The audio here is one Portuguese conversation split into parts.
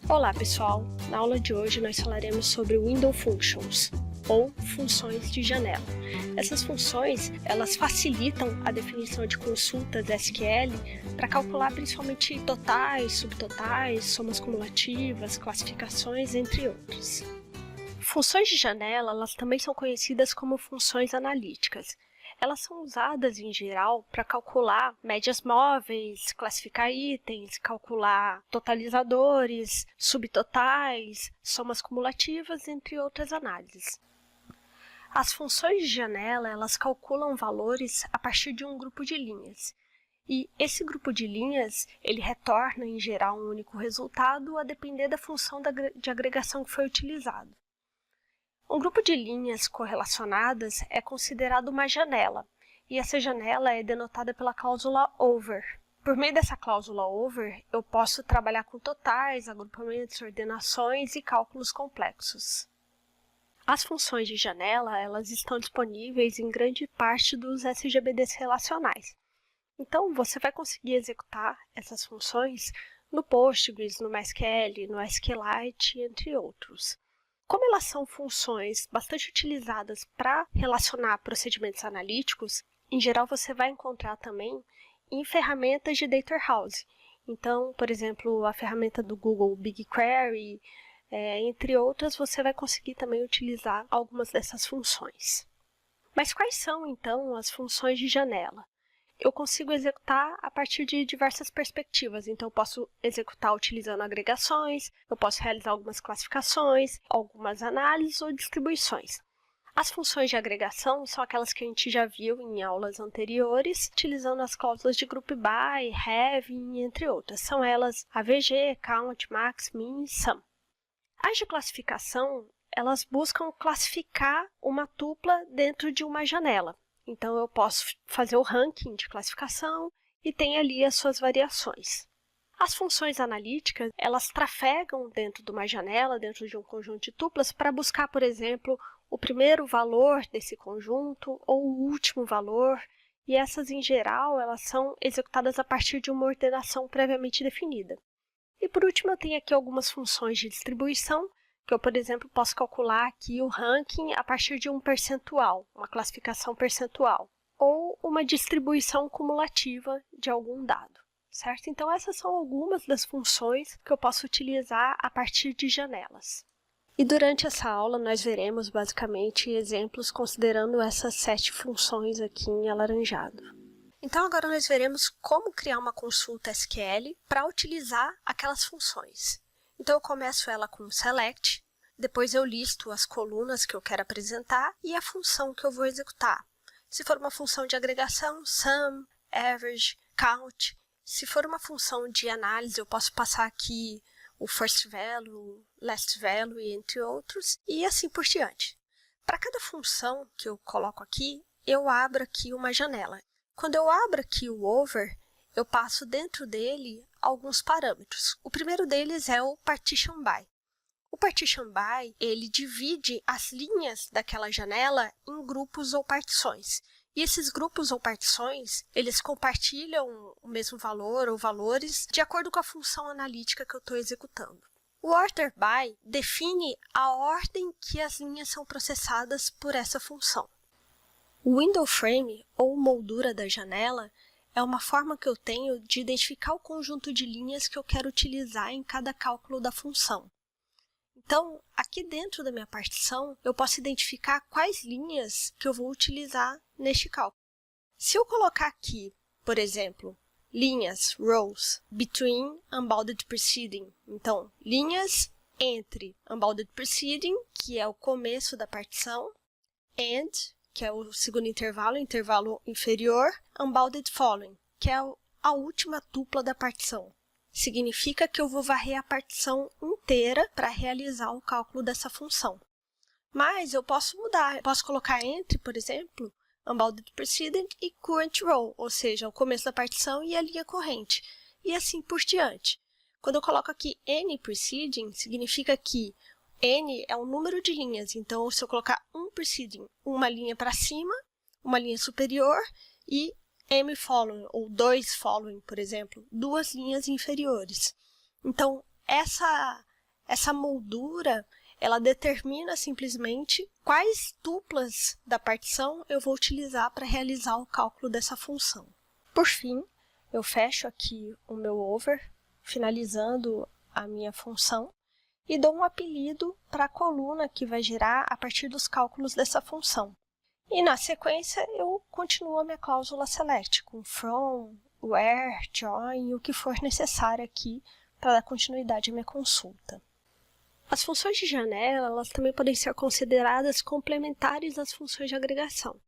Olá pessoal, na aula de hoje nós falaremos sobre Window Functions, ou funções de janela. Essas funções, elas facilitam a definição de consultas SQL para calcular principalmente totais, subtotais, somas cumulativas, classificações, entre outros. Funções de janela, elas também são conhecidas como funções analíticas. Elas são usadas, em geral, para calcular médias móveis, classificar itens, calcular totalizadores, subtotais, somas cumulativas, entre outras análises. As funções de janela, elas calculam valores a partir de um grupo de linhas. E esse grupo de linhas, ele retorna, em geral, um único resultado a depender da função de agregação que foi utilizado. Um grupo de linhas correlacionadas é considerado uma janela, e essa janela é denotada pela cláusula over. Por meio dessa cláusula over, eu posso trabalhar com totais, agrupamentos, ordenações e cálculos complexos. As funções de janela, elas estão disponíveis em grande parte dos SGBDs relacionais. Então, você vai conseguir executar essas funções no Postgres, no MySQL, no SQLite, entre outros. Como elas são funções bastante utilizadas para relacionar procedimentos analíticos, em geral você vai encontrar também em ferramentas de Data Warehouse. Então, por exemplo, a ferramenta do Google BigQuery, entre outras, você vai conseguir também utilizar algumas dessas funções. Mas quais são, então, as funções de janela? Eu consigo executar a partir de diversas perspectivas, então eu posso executar utilizando agregações, eu posso realizar algumas classificações, algumas análises ou distribuições. As funções de agregação são aquelas que a gente já viu em aulas anteriores, utilizando as cláusulas de group by, have, entre outras. São elas AVG, count, max, min e sum. As de classificação, elas buscam classificar uma tupla dentro de uma janela. Então, eu posso fazer o ranking de classificação e tem ali as suas variações. As funções analíticas, elas trafegam dentro de uma janela, dentro de um conjunto de tuplas, para buscar, por exemplo, o primeiro valor desse conjunto ou o último valor. E essas, em geral, elas são executadas a partir de uma ordenação previamente definida. E, por último, eu tenho aqui algumas funções de distribuição, que eu, por exemplo, posso calcular aqui o ranking a partir de um percentual, uma classificação percentual, ou uma distribuição cumulativa de algum dado, certo? Então, essas são algumas das funções que eu posso utilizar a partir de janelas. E durante essa aula, nós veremos, basicamente, exemplos considerando essas 7 funções aqui em alaranjado. Então, agora nós veremos como criar uma consulta SQL para utilizar aquelas funções. Então, eu começo ela com select, depois eu listo as colunas que eu quero apresentar e a função que eu vou executar. Se for uma função de agregação, sum, average, count. Se for uma função de análise, eu posso passar aqui o first value, last value, entre outros, e assim por diante. Para cada função que eu coloco aqui, eu abro aqui uma janela. Quando eu abro aqui o over, eu passo dentro dele alguns parâmetros. O primeiro deles é o partition by. O partition by, ele divide as linhas daquela janela em grupos ou partições. E esses grupos ou partições, eles compartilham o mesmo valor ou valores de acordo com a função analítica que eu estou executando. O order by define a ordem que as linhas são processadas por essa função. O window frame, ou moldura da janela, é uma forma que eu tenho de identificar o conjunto de linhas que eu quero utilizar em cada cálculo da função. Então, aqui dentro da minha partição, eu posso identificar quais linhas que eu vou utilizar neste cálculo. Se eu colocar aqui, por exemplo, linhas, rows, between unbounded preceding, então, linhas entre unbounded preceding, que é o começo da partição, and, que é o segundo intervalo inferior, unbounded following, que é a última tupla da partição. Significa que eu vou varrer a partição inteira para realizar o cálculo dessa função. Mas eu posso mudar, eu posso colocar entre, por exemplo, unbounded preceding e current row, ou seja, o começo da partição e a linha corrente, e assim por diante. Quando eu coloco aqui n preceding, significa que n é o número de linhas, então se eu colocar um preceding, uma linha para cima, uma linha superior e m following, ou 2 following, por exemplo, 2 linhas inferiores. Então, essa moldura, ela determina simplesmente quais tuplas da partição eu vou utilizar para realizar o cálculo dessa função. Por fim, eu fecho aqui o meu over, finalizando a minha função, e dou um apelido para a coluna que vai gerar a partir dos cálculos dessa função. E na sequência, eu continuo a minha cláusula select, com from, where, join, o que for necessário aqui para dar continuidade à minha consulta. As funções de janela, elas também podem ser consideradas complementares às funções de agregação.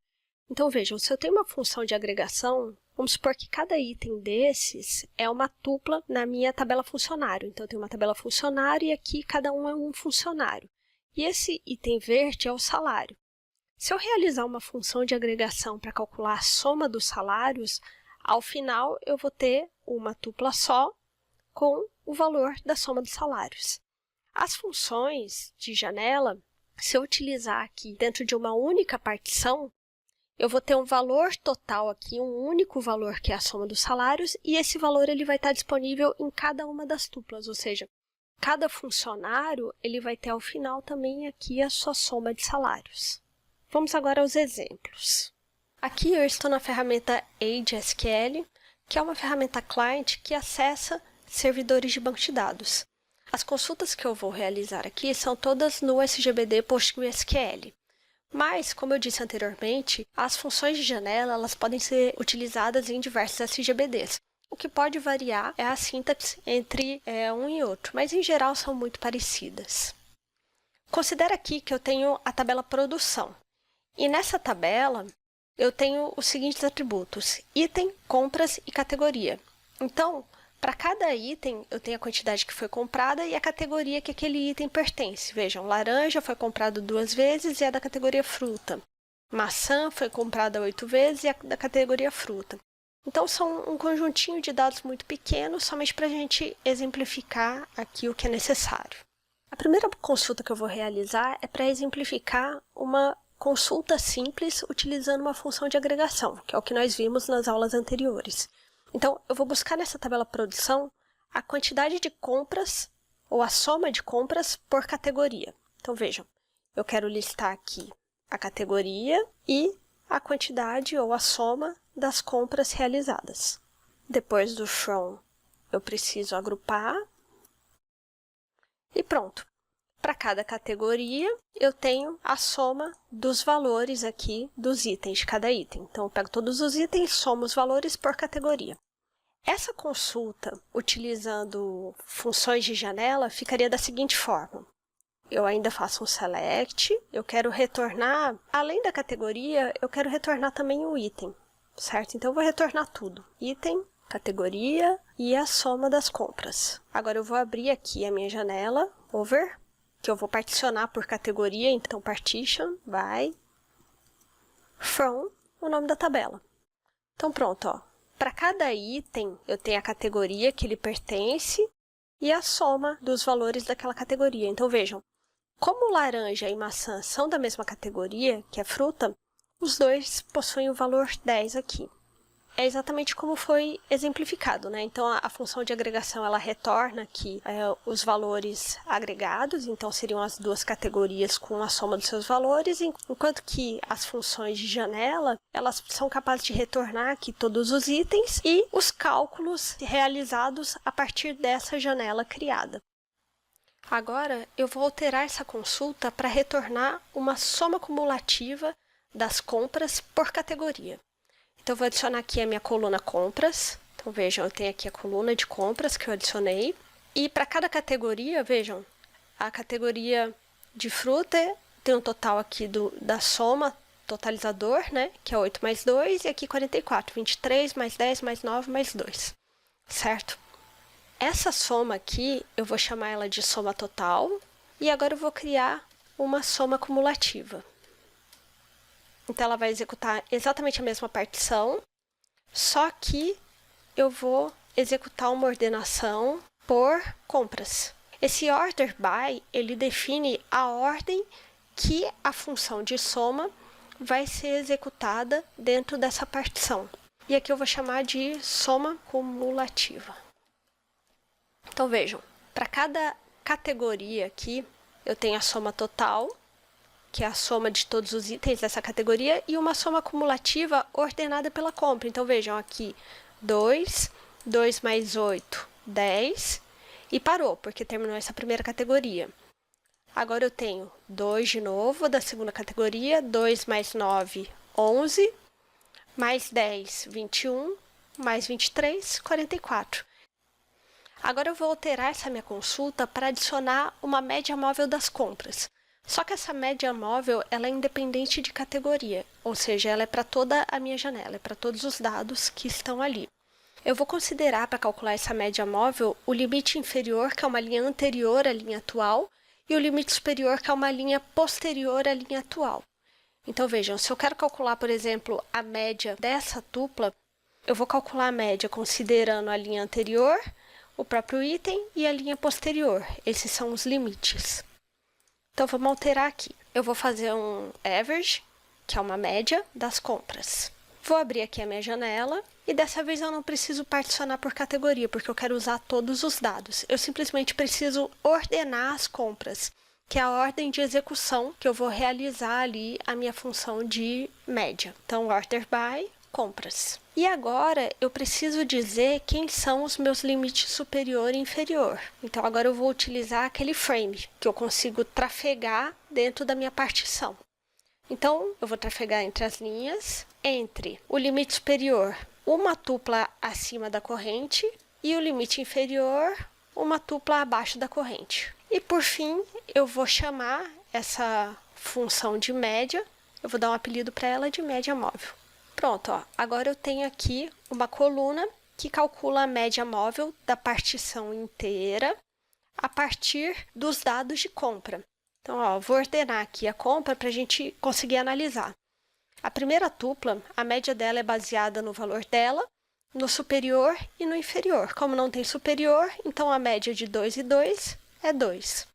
Então, vejam, se eu tenho uma função de agregação, vamos supor que cada item desses é uma tupla na minha tabela funcionário. Então, eu tenho uma tabela funcionário e aqui cada um é um funcionário. E esse item verde é o salário. Se eu realizar uma função de agregação para calcular a soma dos salários, ao final eu vou ter uma tupla só com o valor da soma dos salários. As funções de janela, se eu utilizar aqui dentro de uma única partição, eu vou ter um valor total aqui, um único valor que é a soma dos salários, e esse valor ele vai estar disponível em cada uma das tuplas, ou seja, cada funcionário ele vai ter ao final também aqui a sua soma de salários. Vamos agora aos exemplos. Aqui eu estou na ferramenta AgeSQL, que é uma ferramenta client que acessa servidores de banco de dados. As consultas que eu vou realizar aqui são todas no SGBD PostgreSQL. Mas, como eu disse anteriormente, as funções de janela elas podem ser utilizadas em diversos SGBDs. O que pode variar é a sintaxe entre um e outro, mas em geral são muito parecidas. Considera aqui que eu tenho a tabela produção. E nessa tabela, eu tenho os seguintes atributos: item, compras e categoria. Então, para cada item, eu tenho a quantidade que foi comprada e a categoria que aquele item pertence. Vejam, laranja foi comprado 2 vezes e é da categoria fruta. Maçã foi comprada 8 vezes e é da categoria fruta. Então, são um conjuntinho de dados muito pequenos, somente para a gente exemplificar aqui o que é necessário. A primeira consulta que eu vou realizar é para exemplificar uma consulta simples utilizando uma função de agregação, que é o que nós vimos nas aulas anteriores. Então, eu vou buscar nessa tabela produção a quantidade de compras, ou a soma de compras, por categoria. Então, vejam, eu quero listar aqui a categoria e a quantidade, ou a soma, das compras realizadas. Depois do from, eu preciso agrupar. E pronto. Para cada categoria, eu tenho a soma dos valores aqui dos itens de cada item. Então, eu pego todos os itens, somo os valores por categoria. Essa consulta, utilizando funções de janela, ficaria da seguinte forma. Eu ainda faço um select, eu quero retornar, além da categoria, eu quero retornar também o item, certo? Então, eu vou retornar tudo. Item, categoria e a soma das compras. Agora, eu vou abrir aqui a minha janela, over, que eu vou particionar por categoria, então partition by from o nome da tabela. Então pronto, ó. Para cada item eu tenho a categoria que ele pertence e a soma dos valores daquela categoria. Então vejam, como laranja e maçã são da mesma categoria, que é fruta, os dois possuem o valor 10 aqui. É exatamente como foi exemplificado, né? Então, a função de agregação, ela retorna aqui os valores agregados, então seriam as duas categorias com a soma dos seus valores, enquanto que as funções de janela, elas são capazes de retornar aqui todos os itens e os cálculos realizados a partir dessa janela criada. Agora, eu vou alterar essa consulta para retornar uma soma cumulativa das compras por categoria. Então, eu vou adicionar aqui a minha coluna compras. Então, vejam, eu tenho aqui a coluna de compras que eu adicionei. E para cada categoria, vejam, a categoria de fruta tem um total aqui da soma totalizador, né? Que é 8 mais 2, e aqui 44, 23 mais 10 mais 9 mais 2, certo? Essa soma aqui, eu vou chamar ela de soma total. E agora eu vou criar uma soma cumulativa. Então, ela vai executar exatamente a mesma partição, só que eu vou executar uma ordenação por compras. Esse order by, ele define a ordem que a função de soma vai ser executada dentro dessa partição. E aqui eu vou chamar de soma cumulativa. Então, vejam, para cada categoria aqui, eu tenho a soma total, que é a soma de todos os itens dessa categoria, e uma soma acumulativa ordenada pela compra. Então, vejam aqui, 2, 2 mais 8, 10, e parou, porque terminou essa primeira categoria. Agora eu tenho 2 de novo, da segunda categoria, 2 mais 9, 11, mais 10, 21, mais 23, 44. Agora eu vou alterar essa minha consulta para adicionar uma média móvel das compras. Só que essa média móvel ela é independente de categoria, ou seja, ela é para toda a minha janela, é para todos os dados que estão ali. Eu vou considerar para calcular essa média móvel o limite inferior, que é uma linha anterior à linha atual, e o limite superior, que é uma linha posterior à linha atual. Então, vejam, se eu quero calcular, por exemplo, a média dessa tupla, eu vou calcular a média considerando a linha anterior, o próprio item e a linha posterior. Esses são os limites. Então, vamos alterar aqui. Eu vou fazer um average, que é uma média das compras. Vou abrir aqui a minha janela e dessa vez eu não preciso particionar por categoria, porque eu quero usar todos os dados. Eu simplesmente preciso ordenar as compras, que é a ordem de execução que eu vou realizar ali a minha função de média. Então, order by, compras. E agora eu preciso dizer quem são os meus limites superior e inferior. Então, agora eu vou utilizar aquele frame, que eu consigo trafegar dentro da minha partição. Então, eu vou trafegar entre as linhas, entre o limite superior, uma tupla acima da corrente, e o limite inferior, uma tupla abaixo da corrente. E, por fim, eu vou chamar essa função de média, eu vou dar um apelido para ela de média móvel. Pronto, ó. Agora eu tenho aqui uma coluna que calcula a média móvel da partição inteira a partir dos dados de compra. Então, ó, vou ordenar aqui a compra para a gente conseguir analisar. A primeira tupla, a média dela é baseada no valor dela, no superior e no inferior. Como não tem superior, então a média de 2 e 2 é 2.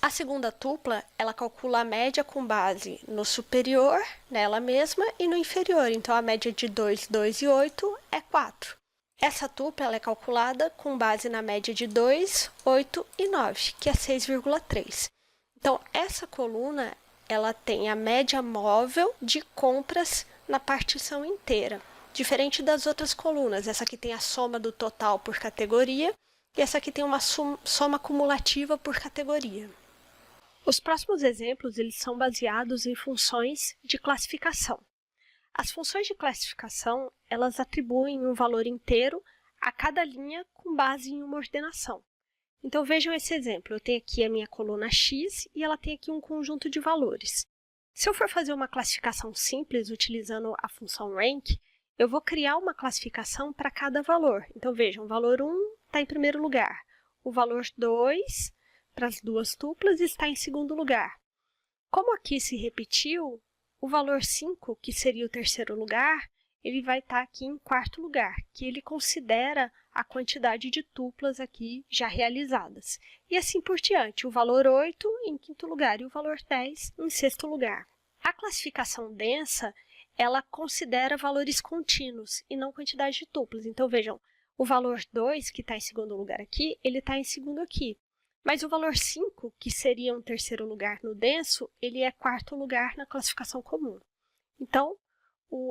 A segunda tupla, ela calcula a média com base no superior, nela mesma, e no inferior. Então, a média de 2, 2 e 8 é 4. Essa tupla ela é calculada com base na média de 2, 8 e 9, que é 6,3. Então, essa coluna ela tem a média móvel de compras na partição inteira. Diferente das outras colunas, essa aqui tem a soma do total por categoria e essa aqui tem uma soma acumulativa por categoria. Os próximos exemplos eles são baseados em funções de classificação. As funções de classificação elas atribuem um valor inteiro a cada linha com base em uma ordenação. Então, vejam esse exemplo. Eu tenho aqui a minha coluna X e ela tem aqui um conjunto de valores. Se eu for fazer uma classificação simples utilizando a função rank, eu vou criar uma classificação para cada valor. Então, vejam, o valor 1 está em primeiro lugar. O valor 2, para as duas tuplas, está em segundo lugar. Como aqui se repetiu, o valor 5, que seria o terceiro lugar, ele vai estar aqui em quarto lugar, que ele considera a quantidade de tuplas aqui já realizadas. E assim por diante, o valor 8 em quinto lugar e o valor 10 em sexto lugar. A classificação densa, ela considera valores contínuos e não quantidade de tuplas. Então, vejam, o valor 2, que está em segundo lugar aqui, ele está em segundo aqui. Mas o valor 5, que seria um terceiro lugar no denso, ele é quarto lugar na classificação comum. Então,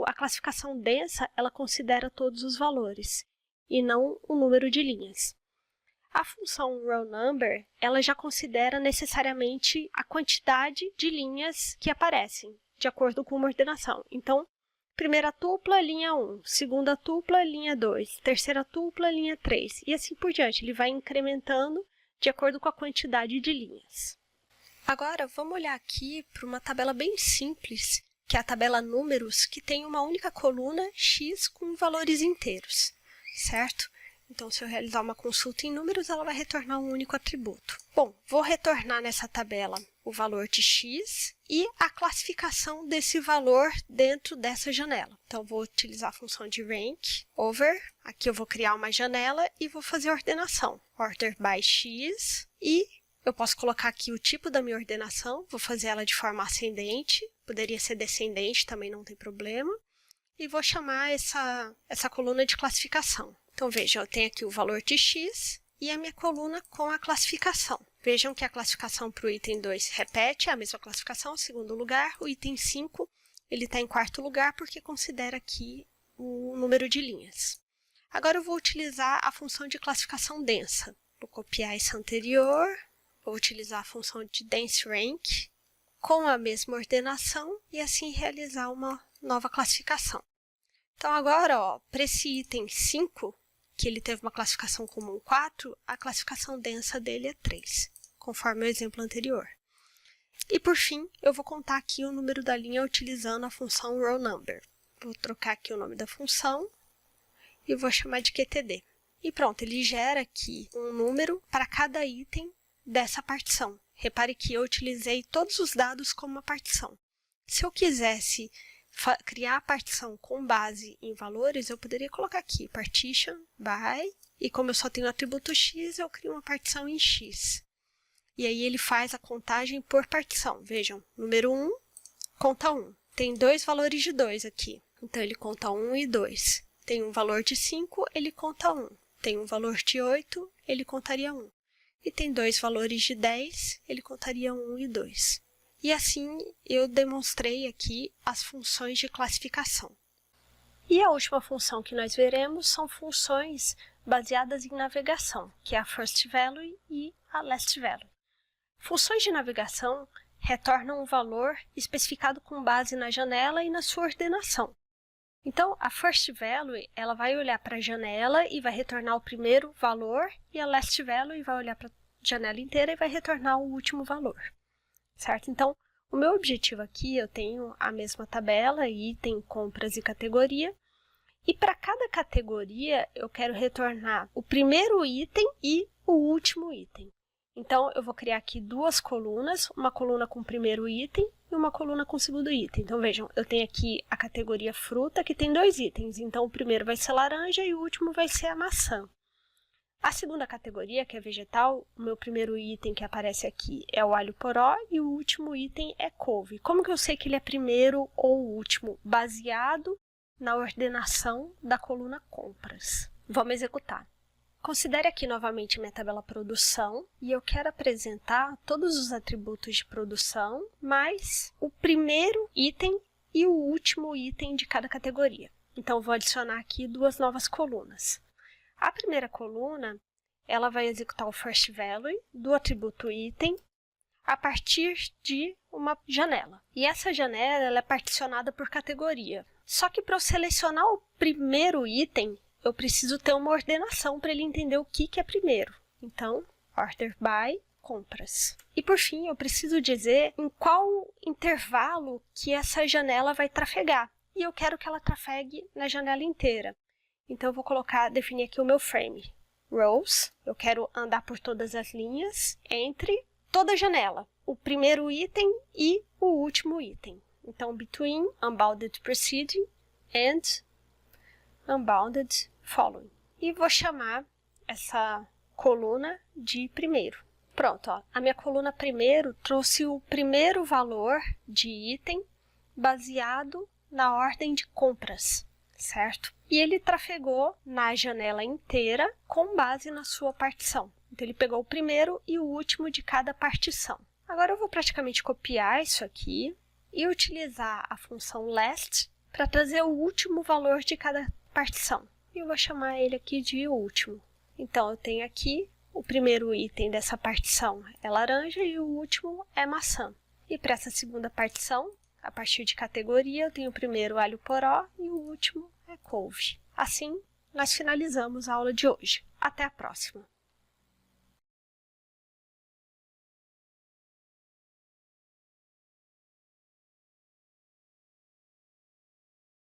a classificação densa, ela considera todos os valores e não o número de linhas. A função row number, ela já considera necessariamente a quantidade de linhas que aparecem, de acordo com uma ordenação. Então, primeira tupla, linha 1, segunda tupla, linha 2, terceira tupla, linha 3, e assim por diante. Ele vai incrementando de acordo com a quantidade de linhas. Agora, vamos olhar aqui para uma tabela bem simples, que é a tabela números, que tem uma única coluna X com valores inteiros, certo? Então, se eu realizar uma consulta em números, ela vai retornar um único atributo. Bom, vou retornar nessa tabela o valor de X e a classificação desse valor dentro dessa janela. Então, vou utilizar a função de rank over. Aqui eu vou criar uma janela e vou fazer a ordenação. Order by X e eu posso colocar aqui o tipo da minha ordenação. Vou fazer ela de forma ascendente. Poderia ser descendente, também não tem problema. E vou chamar essa coluna de classificação. Então, veja, eu tenho aqui o valor de X e a minha coluna com a classificação. Vejam que a classificação para o item 2 repete a mesma classificação, segundo lugar. O item 5 ele está em quarto lugar porque considera aqui o número de linhas. Agora eu vou utilizar a função de classificação densa. Vou copiar esse anterior, vou utilizar a função de denseRank com a mesma ordenação e assim realizar uma nova classificação. Então agora, para esse item 5, que ele teve uma classificação comum 4, a classificação densa dele é 3, conforme o exemplo anterior. E por fim, eu vou contar aqui o número da linha utilizando a função rowNumber. Vou trocar aqui o nome da função e vou chamar de QTD. E pronto, ele gera aqui um número para cada item dessa partição. Repare que eu utilizei todos os dados como uma partição. Se eu quisesse criar a partição com base em valores, eu poderia colocar aqui partition by, e como eu só tenho o atributo x, eu crio uma partição em x. E aí ele faz a contagem por partição. Vejam, número 1, conta 1. Tem dois valores de 2 aqui, então ele conta 1 e 2. Tem um valor de 5, ele conta 1. Tem um valor de 8, ele contaria 1. E tem dois valores de 10, ele contaria 1 e 2. E assim eu demonstrei aqui as funções de classificação. E a última função que nós veremos são funções baseadas em navegação, que é a firstValue e a lastValue. Funções de navegação retornam um valor especificado com base na janela e na sua ordenação. Então, a firstValue ela vai olhar para a janela e vai retornar o primeiro valor, e a lastValue vai olhar para a janela inteira e vai retornar o último valor. Certo? Então, o meu objetivo aqui, eu tenho a mesma tabela, item, compras e categoria, e para cada categoria eu quero retornar o primeiro item e o último item. Então, eu vou criar aqui duas colunas, uma coluna com o primeiro item e uma coluna com o segundo item. Então, vejam, eu tenho aqui a categoria fruta, que tem dois itens. Então, o primeiro vai ser laranja e o último vai ser a maçã. A segunda categoria, que é vegetal, o meu primeiro item que aparece aqui é o alho poró e o último item é couve. Como que eu sei que ele é primeiro ou último? Baseado na ordenação da coluna compras. Vamos executar. Considere aqui novamente minha tabela produção e eu quero apresentar todos os atributos de produção, mais o primeiro item e o último item de cada categoria. Então, vou adicionar aqui duas novas colunas. A primeira coluna, ela vai executar o firstValue do atributo item a partir de uma janela. E essa janela ela é particionada por categoria. Só que para eu selecionar o primeiro item, eu preciso ter uma ordenação para ele entender o que é primeiro. Então, order by compras. E por fim, eu preciso dizer em qual intervalo que essa janela vai trafegar. E eu quero que ela trafegue na janela inteira. Então, eu vou definir aqui o meu frame. Rows, eu quero andar por todas as linhas entre toda a janela. O primeiro item e o último item. Então, between unbounded preceding and unbounded following. E vou chamar essa coluna de primeiro. Pronto, ó, a minha coluna primeiro trouxe o primeiro valor de item baseado na ordem de compras, certo? E ele trafegou na janela inteira com base na sua partição. Então, ele pegou o primeiro e o último de cada partição. Agora, eu vou praticamente copiar isso aqui e utilizar a função last para trazer o último valor de cada partição. E eu vou chamar ele aqui de último. Então, eu tenho aqui o primeiro item dessa partição é laranja e o último é maçã. E para essa segunda partição, a partir de categoria, eu tenho o primeiro alho poró e o último é couve. Assim, nós finalizamos a aula de hoje. Até a próxima!